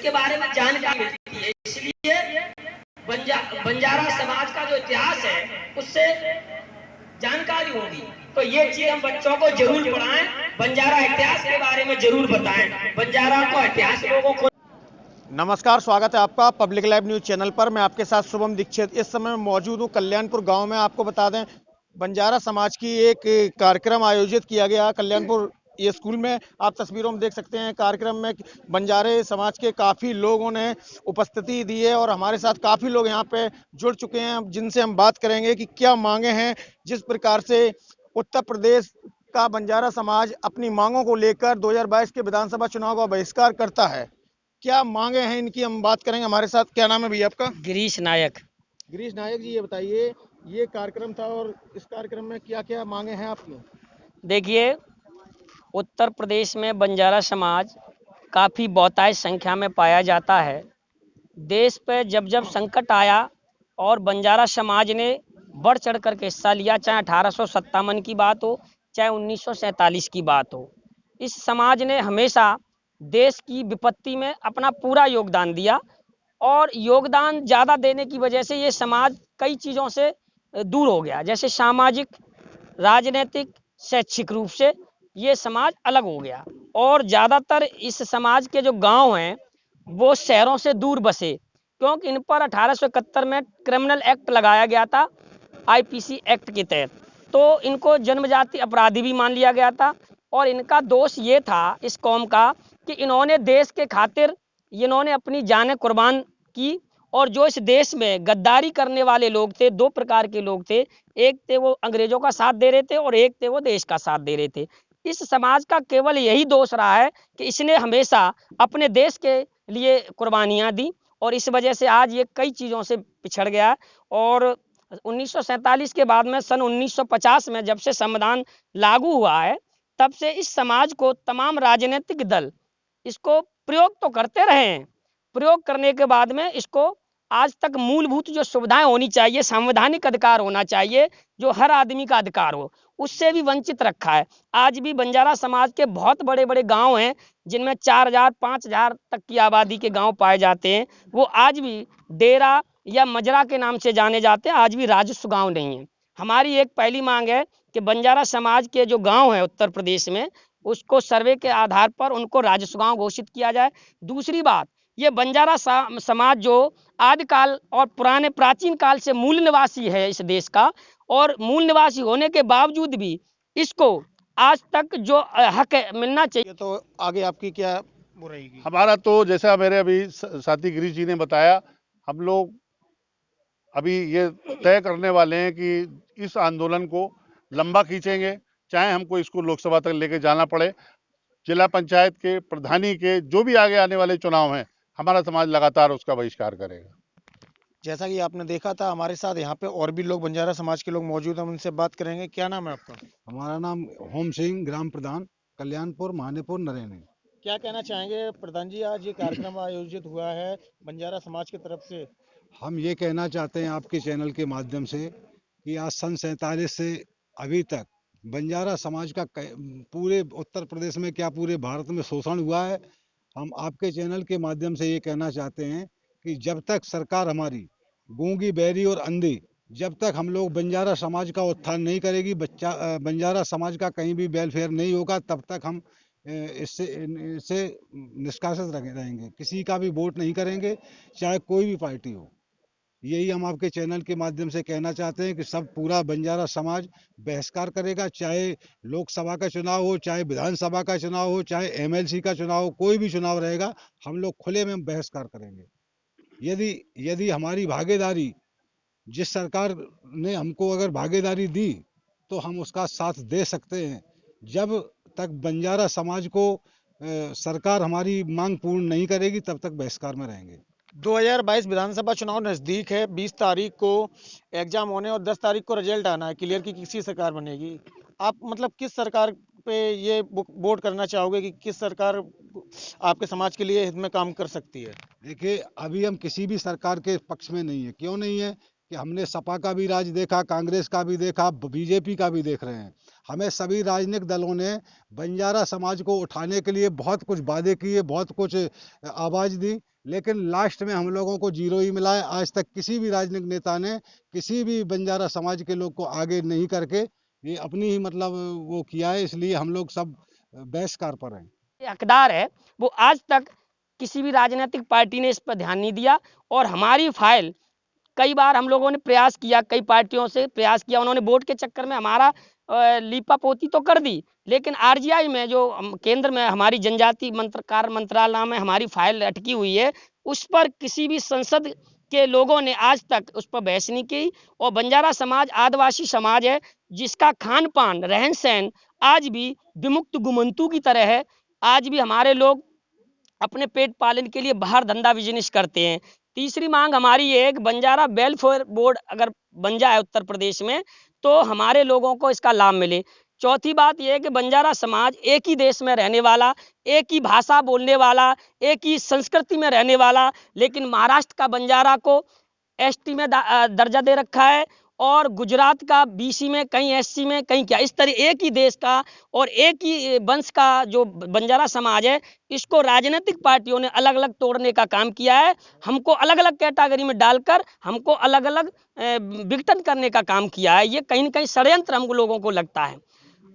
उसके बारे में जानकारी मिलती है। इसलिए बंजारा समाज का जो इतिहास है उससे जानकारी होगी। तो ये चीज हम बच्चों को जरूर पढ़ाएं, बंजारा इतिहास के बारे में जरूर बताएं, बंजारा को इतिहास लोगों को। नमस्कार, स्वागत है आपका पब्लिक लाइव न्यूज चैनल पर। मैं आपके साथ शुभम दीक्षित इस समय मैं मौजूद हूँ कल्याणपुर गांव में। आपको बता दें, बंजारा समाज की एक कार्यक्रम आयोजित किया गया कल्याणपुर ये स्कूल में। आप तस्वीरों में देख सकते हैं कार्यक्रम में बंजारे समाज के काफ़ी लोगों ने उपस्थिति दी है और हमारे साथ काफ़ी लोग यहाँ पे जुड़ चुके हैं, जिनसे हम बात करेंगे कि क्या मांगे हैं। जिस प्रकार से उत्तर प्रदेश का बंजारा समाज अपनी मांगों को लेकर 2022 के विधानसभा चुनाव का बहिष्कार करता है, क्या मांगे हैं इनकी, हम बात करेंगे। हमारे साथ, क्या नाम है भैया आपका? गिरीश नायक। गिरीश नायक जी, ये बताइए, ये कार्यक्रम था और इस कार्यक्रम में क्या क्या मांगे हैं आपकी? देखिए, उत्तर प्रदेश में बंजारा समाज काफ़ी बहुतायत संख्या में पाया जाता है। देश पे जब जब संकट आया और बंजारा समाज ने बढ़ चढ़ कर के हिस्सा लिया, चाहे 1857 की बात हो, चाहे 1947 की बात हो, इस समाज ने हमेशा देश की विपत्ति में अपना पूरा योगदान दिया। और योगदान ज़्यादा देने की वजह से ये समाज कई चीज़ों से दूर हो गया, जैसे सामाजिक, राजनीतिक, शैक्षिक रूप से ये समाज अलग हो गया। और ज़्यादातर इस समाज के जो गांव हैं वो शहरों से दूर बसे, क्योंकि इन पर 1871 में क्रिमिनल एक्ट लगाया गया था, आईपीसी एक्ट के तहत। तो इनको जन्मजाति अपराधी भी मान लिया गया था। और इनका दोष ये था इस कौम का कि इन्होंने देश के खातिर इन्होंने अपनी जानें कुर्बान की। और जो इस देश में गद्दारी करने वाले लोग थे, दो प्रकार के लोग थे, एक थे वो अंग्रेजों का साथ दे रहे थे और एक थे वो देश का साथ दे रहे थे। इस समाज का केवल यही दोष रहा है कि इसने हमेशा अपने देश के लिए कुर्बानियां दी और इस वजह से आज ये कई चीज़ों से पिछड़ गया। और 1947 के बाद में सन 1950 में जब से संविधान लागू हुआ है, तब से इस समाज को तमाम राजनीतिक दल इसको प्रयोग तो करते रहे हैं। प्रयोग करने के बाद में इसको आज तक मूलभूत जो सुविधाएं होनी चाहिए, संवैधानिक अधिकार होना चाहिए, जो हर आदमी का अधिकार हो, उससे भी वंचित रखा है। आज भी बंजारा समाज के बहुत बड़े बड़े गांव हैं जिनमें 4000 5000 तक की आबादी के गांव पाए जाते हैं। वो आज भी डेरा या मजरा के नाम से जाने जाते हैं, आज भी राजस्व गांव नहीं है। हमारी एक पहली मांग है कि बंजारा समाज के जो गाँव हैं उत्तर प्रदेश में, उसको सर्वे के आधार पर उनको राजस्व गांव घोषित किया जाए। दूसरी बात, ये बंजारा समाज जो आदिकाल और पुराने प्राचीन काल से मूल निवासी है इस देश का, और मूल निवासी होने के बावजूद भी इसको आज तक जो हक मिलना चाहिए। तो आगे आपकी क्या वो रहेगी? हमारा तो जैसा मेरे अभी साथी गिरीश जी ने बताया, हम लोग अभी ये तय करने वाले हैं कि इस आंदोलन को लंबा खींचेंगे, चाहे हमको इसको लोकसभा तक लेके जाना पड़े। जिला पंचायत के प्रधानी के जो भी आगे आने वाले चुनाव हैं, हमारा समाज लगातार उसका बहिष्कार करेगा। जैसा कि आपने देखा था, हमारे साथ यहाँ पे और भी लोग बंजारा समाज के लोग मौजूद हैं, उनसे बात करेंगे। क्या नाम है आपका? हमारा नाम होम सिंह, ग्राम प्रधान, कल्याणपुर, महानेपुर, नरेनी। क्या कहना चाहेंगे प्रधान जी, आज ये कार्यक्रम आयोजित हुआ है बंजारा समाज की तरफ से? हम ये कहना चाहते हैं आपके चैनल के माध्यम से कि आज सन 47 से अभी तक बंजारा समाज का पूरे उत्तर प्रदेश में क्या पूरे भारत में शोषण हुआ है। हम आपके चैनल के माध्यम से ये कहना चाहते हैं कि जब तक सरकार हमारी गूंगी, बहरी और अंधी, जब तक हम लोग बंजारा समाज का उत्थान नहीं करेगी, बंजारा समाज का कहीं भी वेलफेयर नहीं होगा, तब तक हम इससे निष्कासित रहेंगे। किसी का भी वोट नहीं करेंगे, चाहे कोई भी पार्टी हो। यही हम आपके चैनल के माध्यम से कहना चाहते हैं कि सब पूरा बंजारा समाज बहिष्कार करेगा, चाहे लोकसभा का चुनाव हो, चाहे विधानसभा का चुनाव हो, चाहे एमएलसी का चुनाव हो, कोई भी चुनाव रहेगा, हम लोग खुले में बहिष्कार करेंगे। यदि हमारी भागीदारी, जिस सरकार ने हमको अगर भागीदारी दी तो हम उसका साथ दे सकते हैं। जब तक बंजारा समाज को सरकार हमारी मांग पूर्ण नहीं करेगी, तब तक बहिष्कार में रहेंगे। 2022 विधानसभा चुनाव नजदीक है। 20 तारीख को एग्जाम होने और 10 तारीख को रिजल्ट आना है क्लियर की किसी सरकार बनेगी। आप मतलब किस सरकार पे ये वोट करना चाहोगे कि किस सरकार आपके समाज के लिए हित में काम कर सकती है? देखिए, अभी हम किसी भी सरकार के पक्ष में नहीं है। क्यों नहीं है कि हमने सपा का भी राज देखा, कांग्रेस का भी देखा, बीजेपी का भी देख रहे हैं। हमें सभी राजनीतिक दलों ने बंजारा समाज को उठाने के लिए बहुत कुछ वादे किए, बहुत कुछ आवाज़ दी, लेकिन लास्ट में हम लोगों को जीरो ही मिला है। आज तक किसी भी राजनीतिक नेता ने किसी भी बंजारा समाज के लोग को आगे नहीं करके ये अपनी ही मतलब वो किया है, इसलिए हम लोग सब बहिष्कार पर हैं। ये हकदार है, वो आज तक किसी भी राजनीतिक पार्टी ने इस पर ध्यान नहीं दिया। और हमारी फाइल कई बार हम लोगों ने प्रयास किया, कई पार्टियों से प्रयास किया, उन्होंने वोट के चक्कर में हमारा लीपा पोती तो कर दी, लेकिन आरजीआई में जो केंद्र में हमारी जनजाति कार्य मंत्रालय में हमारी फाइल अटकी हुई है, उस पर किसी भी संसद के लोगों ने आज तक उस पर बहस नहीं की। और बंजारा समाज आदिवासी समाज है, जिसका खान पान रहन सहन आज भी विमुक्त गुमंतु की तरह है। आज भी हमारे लोग अपने पेट पालन के लिए बाहर धंधा बिजनेस करते हैं। तीसरी मांग हमारी ये है कि बंजारा वेलफेयर बोर्ड अगर बन जाए उत्तर प्रदेश में, तो हमारे लोगों को इसका लाभ मिले। चौथी बात यह है कि बंजारा समाज एक ही देश में रहने वाला, एक ही भाषा बोलने वाला, एक ही संस्कृति में रहने वाला, लेकिन महाराष्ट्र का बंजारा को एसटी में दर्जा दे रखा है, और गुजरात का बीसी में, कहीं एससी में, कहीं क्या, इस तरह एक ही देश का और एक ही वंश का जो बंजारा समाज है, इसको राजनीतिक पार्टियों ने अलग अलग तोड़ने का काम किया है। हमको अलग अलग कैटेगरी में डालकर हमको अलग अलग विघटन करने का काम किया है। ये कहीं न कहीं षड्यंत्र हम लोगों को लगता है।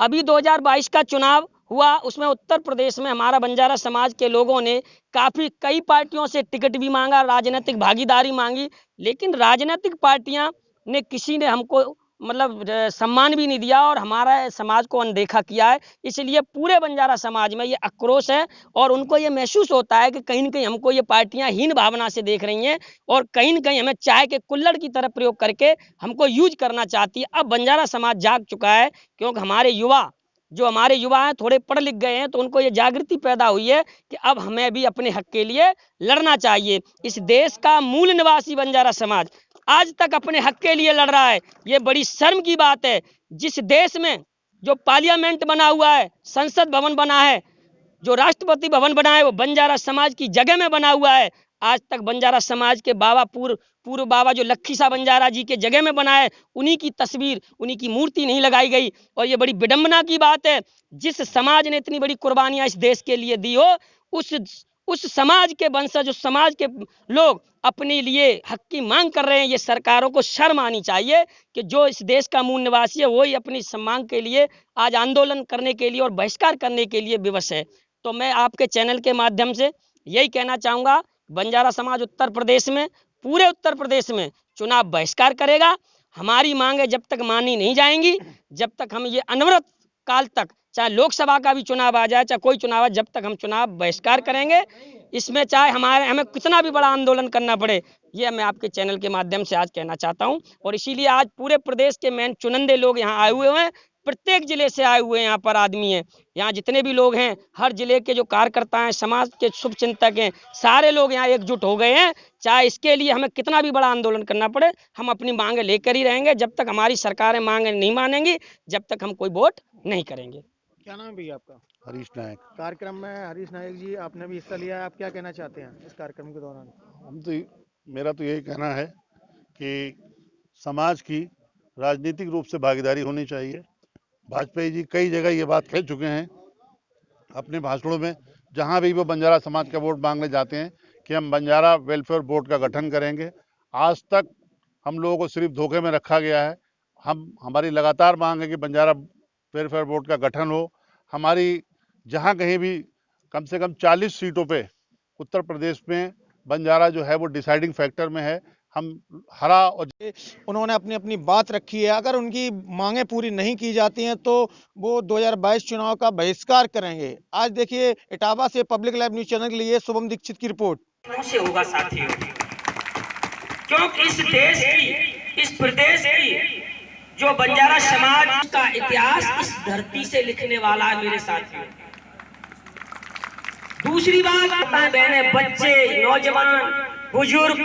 अभी 2022 का चुनाव हुआ, उसमें उत्तर प्रदेश में हमारा बंजारा समाज के लोगों ने कई पार्टियों से टिकट भी मांगा, राजनीतिक भागीदारी मांगी, लेकिन राजनीतिक पार्टियां ने किसी ने हमको मतलब सम्मान भी नहीं दिया और हमारा समाज को अनदेखा किया है। इसलिए पूरे बंजारा समाज में ये आक्रोश है, और उनको ये महसूस होता है कि कहीं न कहीं हमको ये पार्टियां हीन भावना से देख रही हैं, और कहीं न कहीं हमें चाय के कुल्हड़ की तरह प्रयोग करके हमको यूज करना चाहती है। अब बंजारा समाज जाग चुका है, क्योंकि हमारे युवा हैं, थोड़े पढ़ लिख गए हैं, तो उनको ये जागृति पैदा हुई है कि अब हमें भी अपने हक के लिए लड़ना चाहिए। इस देश का मूल निवासी बंजारा समाज आज तक अपने हक के लिए लड़ रहा है। ये बड़ी शर्म की बात है, जिस देश में जो पार्लियामेंट बना हुआ है, संसद भवन बना है, जो राष्ट्रपति भवन बना है, वो बंजारा समाज की जगह में बना हुआ है। आज तक बंजारा समाज के बाबा पूर्व बाबा जो लखीसा बंजारा जी के जगह में बना है, उन्हीं की तस्वीर, उन्हीं की मूर्ति नहीं लगाई गई। और ये बड़ी विडंबना की बात है, जिस समाज ने इतनी बड़ी कुर्बानियां इस देश के लिए दी हो, उस समाज के वंशज, उस समाज के लोग अपने लिए हक की मांग कर रहे हैं। ये सरकारों को शर्म आनी चाहिए कि जो इस देश का मूल निवासी है, वही अपनी सम्मान के लिए आज आंदोलन करने के लिए और बहिष्कार करने के लिए विवश है। तो मैं आपके चैनल के माध्यम से यही कहना चाहूँगा, बंजारा समाज उत्तर प्रदेश में, पूरे उत्तर प्रदेश में चुनाव बहिष्कार करेगा। हमारी मांगें जब तक मानी नहीं जाएंगी, जब तक हम ये अनवरत काल तक, चाहे लोकसभा का भी चुनाव आ जाए, चाहे कोई चुनाव आए, जब तक हम चुनाव बहिष्कार करेंगे। इसमें चाहे हमें कितना भी बड़ा आंदोलन करना पड़े, ये मैं आपके चैनल के माध्यम से आज कहना चाहता हूं। और इसीलिए आज पूरे प्रदेश के मेन चुनिंदे लोग यहाँ आए हुए हैं, प्रत्येक जिले से आए हुए यहाँ पर आदमी हैं। यहाँ जितने भी लोग हैं, हर जिले के जो कार्यकर्ता हैं, समाज के शुभ चिंतक हैं, सारे लोग यहाँ एकजुट हो गए हैं। चाहे इसके लिए हमें कितना भी बड़ा आंदोलन करना पड़े, हम अपनी मांगे लेकर ही रहेंगे। जब तक हमारी सरकारें मांगे नहीं मानेंगी, जब तक हम कोई वोट नहीं करेंगे। क्या नाम है भैया आपका? हरीश नायक। कार्यक्रम में हरीश नायक जी, आपने भी हिस्सा लिया है, आप क्या कहना चाहते हैं इस कार्यक्रम के दौरान? मेरा तो यही कहना है कि समाज की राजनीतिक रूप से भागीदारी होनी चाहिए। वाजपेयी जी कई जगह ये बात कह चुके हैं अपने भाषणों में, जहां भी वो बंजारा समाज का वोट मांगने जाते हैं कि हम बंजारा वेलफेयर बोर्ड का गठन करेंगे। आज तक हम लोगों को सिर्फ धोखे में रखा गया है। हमारी लगातार मांग है कि बंजारा वेलफेयर बोर्ड का गठन हो। हमारी जहां कहीं भी कम से कम 40 सीटों पे उत्तर प्रदेश में बंजारा जो है वो डिसाइडिंग फैक्टर में है। हम हरा और उन्होंने अपनी अपनी बात रखी है। अगर उनकी मांगें पूरी नहीं की जाती हैं तो वो 2022 चुनाव का बहिष्कार करेंगे। आज देखिए, इटावा से पब्लिक लाइव न्यूज चैनल के लिए शुभम दीक्षित की रिपोर्ट। से होगा साथियों, क्योंकि इस देश की, इस प्रदेश की जो बंजारा समाज का इतिहास इस धरती से लिखने वाला है मेरे साथियों। दूसरी बात, बहने, बच्चे, नौजवान, बुजुर्ग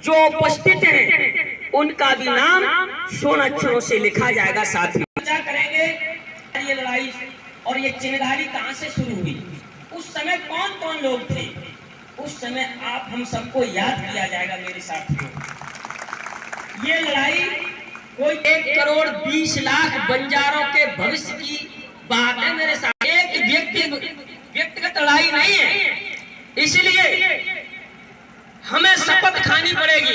जो उपस्थित हैं, उनका भी नाम स्वर्ण अक्षरों से लिखा जाएगा साथियों। क्या करेंगे ये लड़ाई और ये चिंगारी कहां से शुरू हुई, उस समय कौन कौन लोग थे, उस समय आप हम सबको याद किया जाएगा मेरे साथियों। ये लड़ाई कोई 1 करोड़ 20 लाख बंजारों के भविष्य की बात है मेरे साथ, एक व्यक्तिगत लड़ाई नहीं है। इसलिए हमें शपथ खानी पड़ेगी।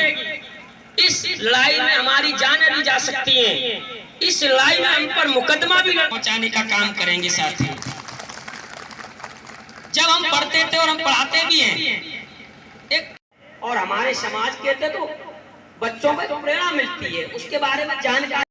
इस लड़ाई में हमारी जानें भी जा सकती हैं। इस लड़ाई में हम पर मुकदमा भी पहुंचाने का काम करेंगे साथी। जब हम पढ़ते थे और हम पढ़ाते भी हैं एक, और हमारे समाज के थे तो बच्चों को प्रेरणा मिलती है, उसके बारे में जानकारी